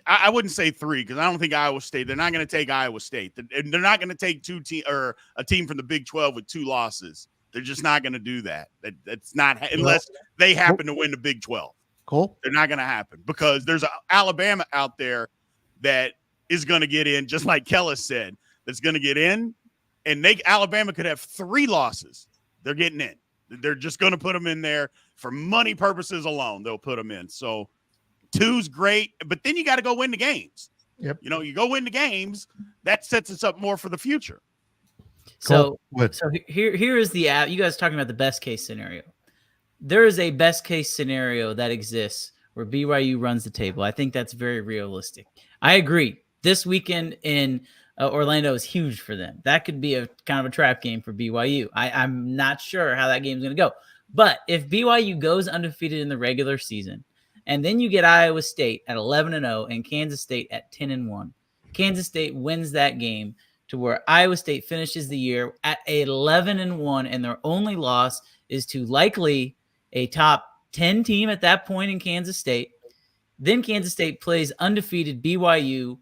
I wouldn't say 3 because I don't think Iowa State. They're not going to take Iowa State. They're not going to take a team from the Big 12 with 2 losses. They're just not going to do that. That's not unless they happen to win the Big 12. Cool. They're not going to happen because there's Alabama out there that is going to get in, just like Kellis said, that's going to get in, and Alabama could have 3 losses. They're getting in. They're just going to put them in there for money purposes alone. They'll put them in. So 2's great, but then you got to go win the games. Yep. You go win the games. That sets us up more for the future. So here is the app. You guys are talking about the best case scenario. There is a best case scenario that exists where BYU runs the table. I think that's very realistic. I agree. This weekend in Orlando is huge for them. That could be a kind of a trap game for BYU. I'm not sure how that game's going to go. But if BYU goes undefeated in the regular season, and then you get Iowa State at 11-0 and Kansas State at 10-1, Kansas State wins that game to where Iowa State finishes the year at 11-1, and their only loss is to likely a top 10 team at that point in Kansas State. Then Kansas State plays undefeated BYU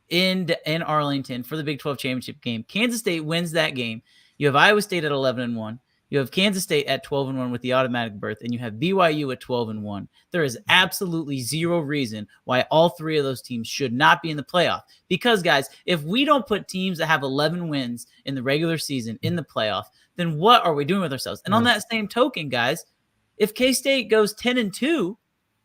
in Arlington for the Big 12 championship game. Kansas State wins that game. You have Iowa State at 11-1. You have Kansas State at 12-1 with the automatic berth, and you have BYU at 12-1. There is absolutely zero reason why all 3 of those teams should not be in the playoff. Because, guys, if we don't put teams that have 11 wins in the regular season in the playoff, then what are we doing with ourselves? And on that same token, guys, if K-State goes 10-2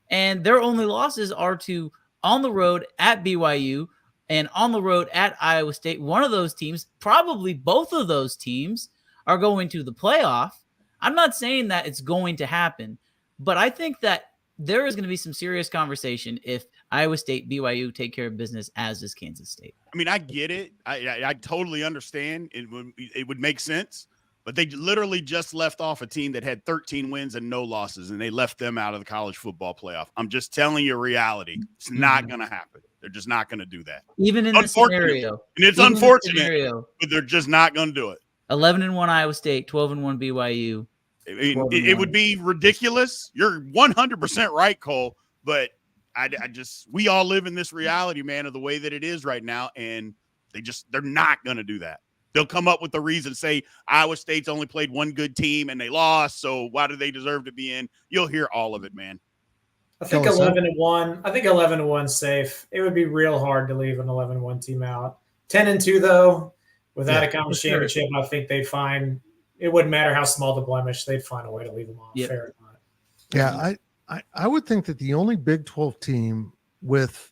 and their only losses are to on the road at BYU and on the road at Iowa State, one of those teams, probably both of those teams, are going to the playoff. I'm not saying that it's going to happen, but I think that there is going to be some serious conversation if Iowa State, BYU take care of business, as does Kansas State. I mean, I get it. I totally understand. It would make sense, but they literally just left off a team that had 13 wins and no losses, and they left them out of the college football playoff. I'm just telling you reality. It's not going to happen. They're just not going to do that. Even in this scenario. And it's unfortunate, but they're just not going to do it. 11-1 Iowa State, 12-1 BYU. It would be ridiculous. You're 100% right, Cole. But we all live in this reality, man, of the way that it is right now, and they're not going to do that. They'll come up with the reason, say Iowa State's only played one good team and they lost, so why do they deserve to be in? You'll hear all of it, man. I think 11-1. I think 11-1 safe. It would be real hard to leave an 11-1 team out. 10-2 though. Without a conference championship, I think they'd find it wouldn't matter how small the blemish, they'd find a way to leave them off. Fair or not. Yeah, I would think that the only Big 12 team with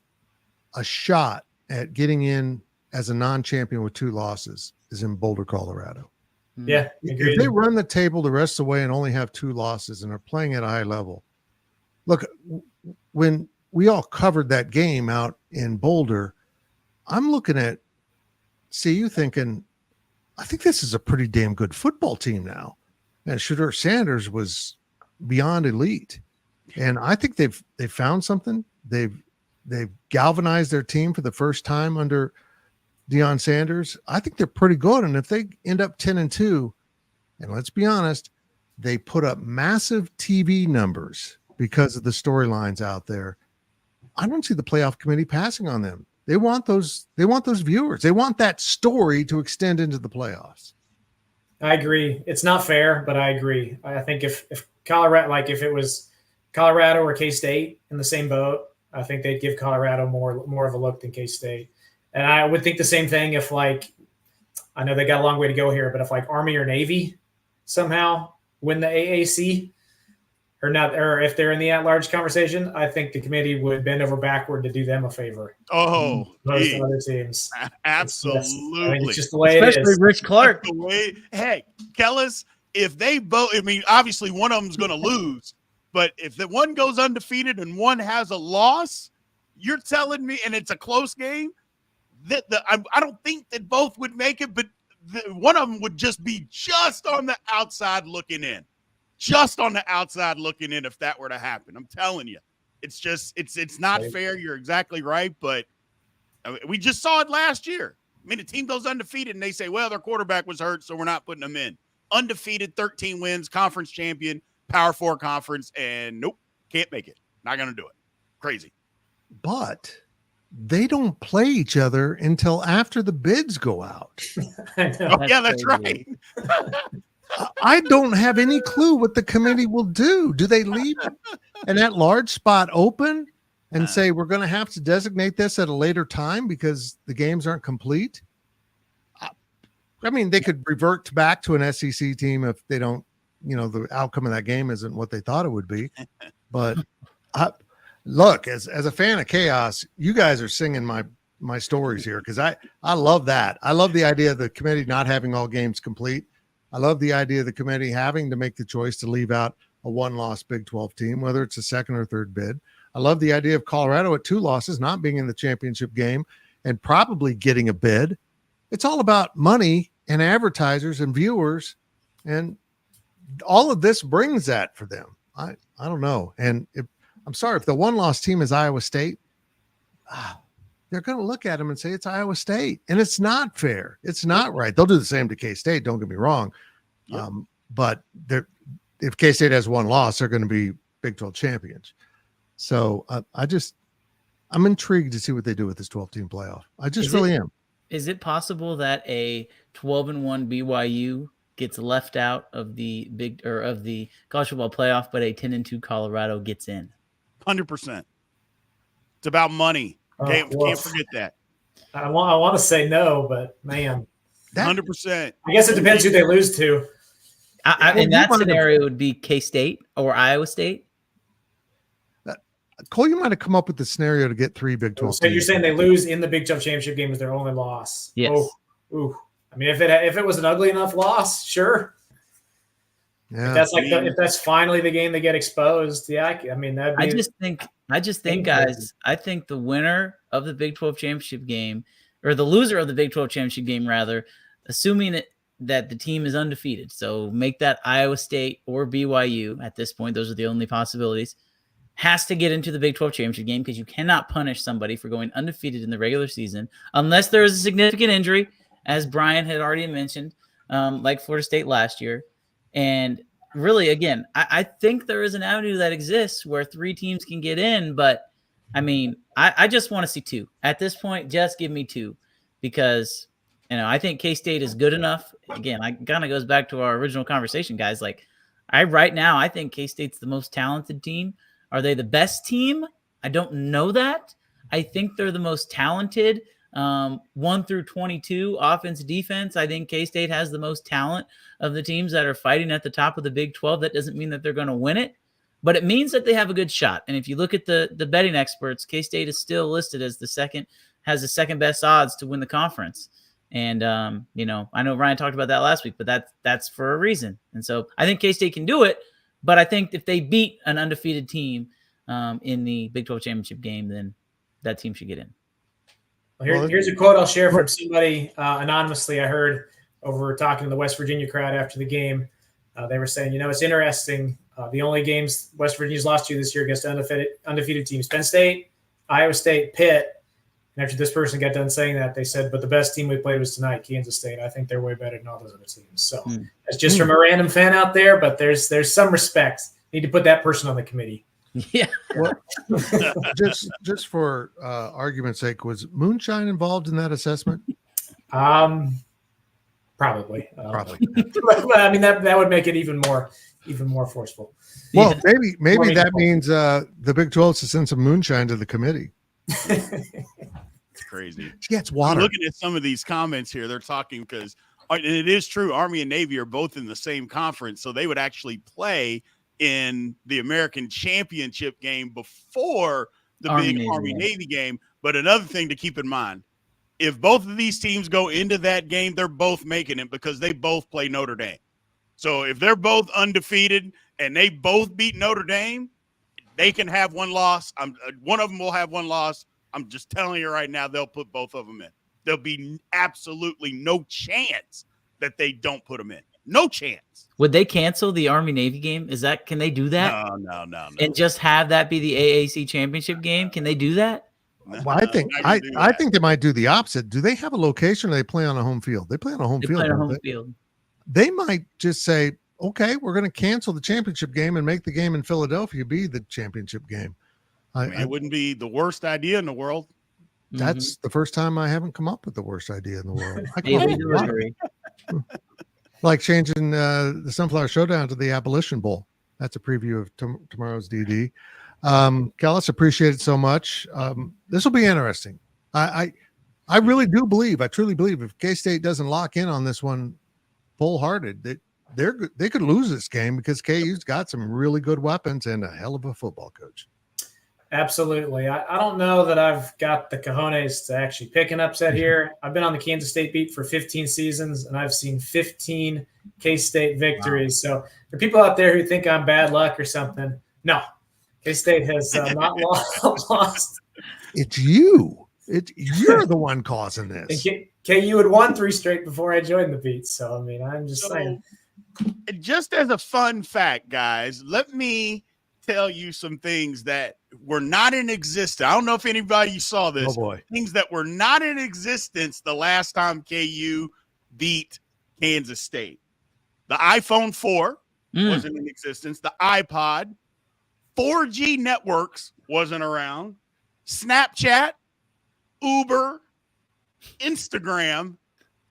a shot at getting in as a non-champion with 2 losses is in Boulder, Colorado. Yeah, if they run the table the rest of the way and only have 2 losses and are playing at a high level, look, when we all covered that game out in Boulder, I'm looking at CU thinking, I think this is a pretty damn good football team now. And Shedeur Sanders was beyond elite. And I think they've found something. They've galvanized their team for the first time under Deion Sanders. I think they're pretty good. And if they end up 10-2, and let's be honest, they put up massive TV numbers because of the storylines out there. I don't see the playoff committee passing on them. They want those viewers. They want that story to extend into the playoffs. I agree. It's not fair, but I agree. I think if Colorado, like if it was Colorado or K-State in the same boat, I think they'd give Colorado more of a look than K-State. And I would think the same thing if, like, I know they got a long way to go here, but if like Army or Navy somehow win the AAC or not, or if they're in the at-large conversation, I think the committee would bend over backward to do them a favor. Oh, most other teams. Absolutely. It's just the way Especially it is. Rich Clark. Hey, Kellis, if they both, I mean, obviously one of them's going to lose, but if the one goes undefeated and one has a loss, you're telling me, and it's a close game, that I don't think that both would make it, but one of them would just be just on the outside looking in. Just on the outside looking in if that were to happen. I'm telling you. It's just it's not fair. You're exactly right, but I mean, we just saw it last year. I mean, the team goes undefeated and they say, well, their quarterback was hurt, so we're not putting them in. Undefeated, 13 wins, conference champion, Power 4 conference, and nope, can't make it. Not going to do it. Crazy. But they don't play each other until after the bids go out. I know. Oh, yeah, that's right. I don't have any clue what the committee will do. Do they leave an at-large spot open and say we're going to have to designate this at a later time because the games aren't complete? I mean, they could revert back to an SEC team if they don't, the outcome of that game isn't what they thought it would be. But look, as a fan of chaos, you guys are singing my stories here because I love that. I love the idea of the committee not having all games complete. I love the idea of the committee having to make the choice to leave out a one-loss Big 12 team, whether it's a second or third bid. I love the idea of Colorado at 2 losses, not being in the championship game and probably getting a bid. It's all about money and advertisers and viewers, and all of this brings that for them. I don't know. And I'm sorry, if the one-loss team is Iowa State, they're going to look at them and say it's Iowa State, and it's not fair. It's not right. They'll do the same to K-State. Don't get me wrong. Yep. But if K-State has one loss, they're going to be Big 12 champions. So I'm intrigued to see what they do with this 12-team playoff. I just really am. Is it possible that a 12-1 BYU gets left out of the college football playoff, but a 10-2 Colorado gets in? 100%. It's about money. Can't forget that. I want to say no, but man, 100%. I guess it depends who they lose to. In that scenario, it would be K-State or Iowa State. Cole, you might have come up with the scenario to get 3 Big 12. So you're saying they lose in the Big 12 championship game as their only loss? Yes. Ooh. I mean, if it was an ugly enough loss, sure. Yeah. If that's finally the game they get exposed, yeah. I mean, that'd be. I just think, guys. I think the winner of the Big 12 championship game, or the loser of the Big 12 championship game, rather, assuming that the team is undefeated. So make that Iowa State or BYU at this point. Those are the only possibilities. Has to get into the Big 12 championship game because you cannot punish somebody for going undefeated in the regular season unless there is a significant injury, as Brian had already mentioned, like Florida State last year. And really, again, I think there is an avenue that exists where 3 teams can get in, but I mean, I just want to see 2. At this point, just give me 2 because, I think K-State is good enough. Again, I kind of goes back to our original conversation, guys. Like, right now, I think K-State's the most talented team. Are they the best team? I don't know that. I think they're the most talented 1 through 22 offense, defense. I think K-State has the most talent of the teams that are fighting at the top of the Big 12. That doesn't mean that they're going to win it, but it means that they have a good shot. And if you look at the betting experts, K-State is still listed as has the second best odds to win the conference. And, I know Ryan talked about that last week, but that's for a reason. And so I think K-State can do it. But I think if they beat an undefeated team in the Big 12 championship game, then that team should get in. Well, here's a quote I'll share from somebody anonymously I heard over talking to the West Virginia crowd after the game. They were saying, it's interesting. The only games West Virginia's lost to this year against undefeated teams, Penn State, Iowa State, Pitt. And after this person got done saying that, they said, but the best team we played was tonight, Kansas State. I think they're way better than all those other teams. So that's just from a random fan out there, but there's some respect. Need to put that person on the committee. Yeah. Well, just for argument's sake, was moonshine involved in that assessment? Probably. But I mean, that would make it even more forceful. Well, maybe that means the Big 12 to send some moonshine to the committee. It's crazy. Yeah, it's water. I'm looking at some of these comments here. They're talking because it is true. Army and Navy are both in the same conference, so they would actually play in the American Championship game before the big Army-Navy game. But another thing to keep in mind, if both of these teams go into that game, they're both making it because they both play Notre Dame. So if they're both undefeated and they both beat Notre Dame, they can have one loss. One of them will have one loss. I'm just telling you right now, they'll put both of them in. There'll be absolutely no chance that they don't put them in. No chance. Would they cancel the Army-Navy game? Can they do that? No. And just have that be the AAC championship game? Can they do that? Well, I think they might do the opposite. Do they have a location or they play on a home field? They play on a home field. Play on a home field. They might just say, okay, we're going to cancel the championship game and make the game in Philadelphia be the championship game. It wouldn't be the worst idea in the world. That's the first time I haven't come up with the worst idea in the world. Like changing the Sunflower Showdown to the Abolition Bowl. That's a preview of tomorrow's DD. Kellis, appreciate it so much. This will be interesting. I really do believe, I truly believe, if K-State doesn't lock in on this one full-hearted, that they could lose this game because KU's got some really good weapons and a hell of a football coach. Absolutely. I don't know that I've got the cojones to actually pick an upset here. I've been on the Kansas State beat for 15 seasons, and I've seen 15 K-State victories. Wow. So for people out there who think I'm bad luck or something, no. K-State has not lost. It's you. You're the one causing this. KU had won 3 straight before I joined the beat. So, I mean, I'm just saying. Just as a fun fact, guys, let me tell you some things that were not in existence. I don't know if anybody saw this. Oh boy. Things that were not in existence the last time KU beat Kansas State. The iPhone 4 wasn't in existence. The iPod, 4G networks wasn't around. Snapchat, Uber, Instagram,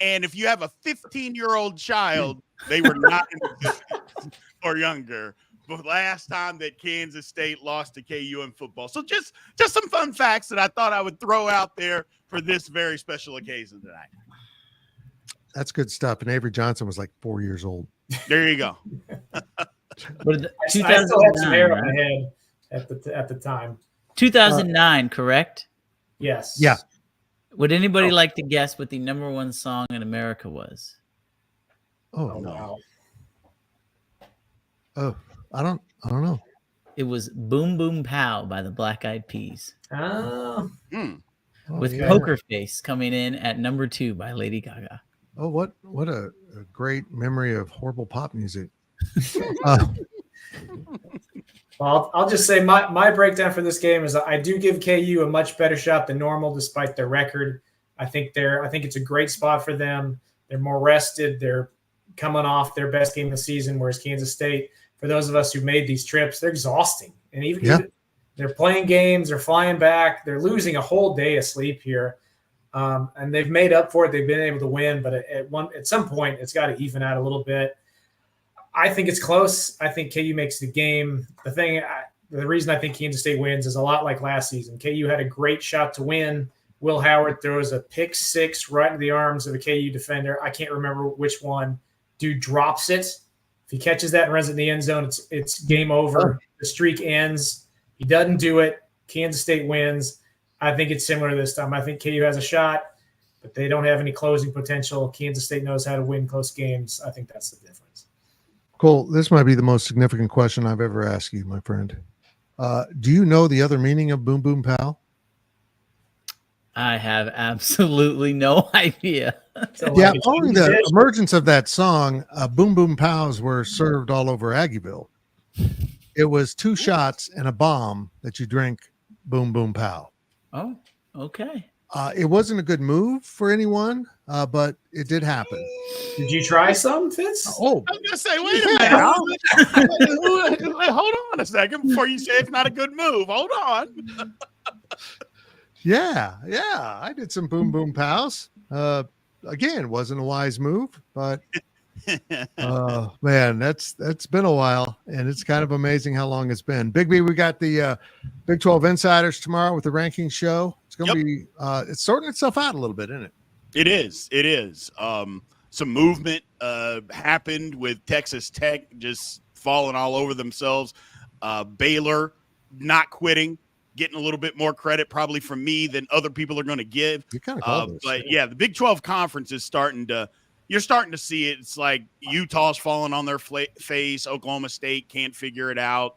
and if you have a 15-year-old child, they were not in existence or younger. But last time that Kansas State lost to KU in football. So just some fun facts that I thought I would throw out there for this very special occasion tonight. That's good stuff. And Avery Johnson was like 4 years old. There you go. I still had some hair on my head at the time. 2009, correct? Yes. Yeah. Would anybody like to guess what the number 1 song in America was? Oh no. Wow. Oh, I don't know. It was Boom Boom Pow by the Black Eyed Peas. Oh. With Poker Face coming in at number 2 by Lady Gaga. Oh, what a great memory of horrible pop music. Well, I'll just say my breakdown for this game is I do give KU a much better shot than normal, despite their record. I think it's a great spot for them. They're more rested. They're coming off their best game of the season, whereas Kansas State, for those of us who made these trips, they're exhausting. And even they're playing games, they're flying back, they're losing a whole day of sleep here. And they've made up for it. They've been able to win, but at some point, it's got to even out a little bit. I think it's close. I think KU makes the game. The reason I think Kansas State wins is a lot like last season. KU had a great shot to win. Will Howard throws a pick 6 right into the arms of a KU defender. I can't remember which one. Dude drops it. If he catches that and runs it in the end zone, it's game over. The streak ends. He doesn't do it. Kansas State wins. I think it's similar this time. I think KU has a shot, but they don't have any closing potential. Kansas State knows how to win close games. I think that's the difference. Cole, this might be the most significant question I've ever asked you, my friend. Do you know the other meaning of Boom Boom Pow? I have absolutely no idea. Following the emergence of that song, Boom Boom Pows were served all over Aggieville. It was 2 shots and a bomb that you drink Boom Boom Pow. Oh, okay. It wasn't a good move for anyone, but it did happen. Did you try some, Fitz? Oh, I was going to say, wait a minute. Hold on a second before you say it's not a good move. Hold on. Yeah. I did some Boom Boom Pows. Again, wasn't a wise move, but man, that's been a while, and it's kind of amazing how long it's been. Big B, we got the Big 12 Insiders tomorrow with the ranking show. It's going to be it's sorting itself out a little bit, isn't it? It is. Some movement happened with Texas Tech just falling all over themselves. Baylor not quitting, getting a little bit more credit probably from me than other people are going to give. You kind of the Big 12 conference is you're starting to see it. It's like Utah's falling on their face. Oklahoma State can't figure it out.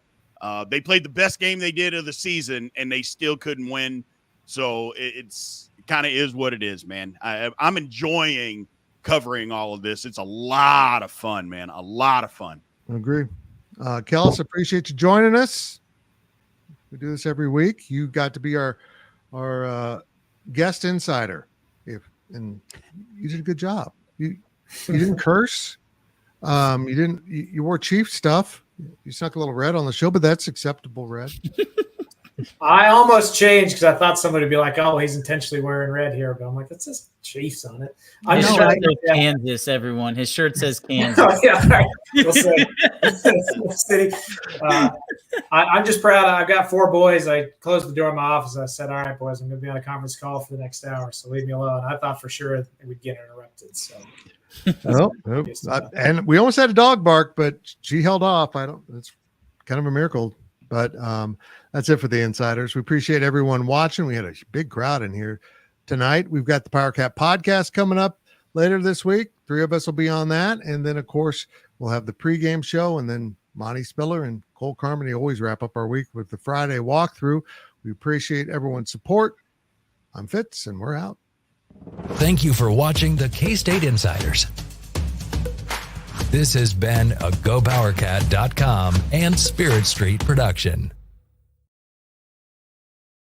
They played the best game they did of the season, and they still couldn't win. So it kind of is what it is, man. I'm enjoying covering all of this. It's a lot of fun, man. A lot of fun. I agree. Kellis, appreciate you joining us. We do this every week. You got to be our guest insider. And you did a good job. You didn't curse. You wore Chief stuff. You snuck a little red on the show, but that's acceptable red. I almost changed because I thought somebody would be like, "Oh, he's intentionally wearing red here," but I'm like, "That says Chiefs on it." His shirt says Kansas, everyone. His shirt says Kansas. Yeah, right. We'll see. City. I'm just proud. I've got 4 boys. I closed the door of my office. I said, "All right, boys, I'm going to be on a conference call for the next hour, so leave me alone." I thought for sure we'd get interrupted. So, and we almost had a dog bark, but she held off. It's kind of a miracle. But that's it for the insiders. We appreciate everyone watching. We had a big crowd in here tonight. We've got the PowerCat podcast coming up later this week. 3 of us will be on that. And then, of course, we'll have the pregame show. And then Monty Spiller and Cole Carmody always wrap up our week with the Friday walkthrough. We appreciate everyone's support. I'm Fitz, and we're out. Thank you for watching the K-State Insiders. This has been a GoPowercat.com and Spirit Street production.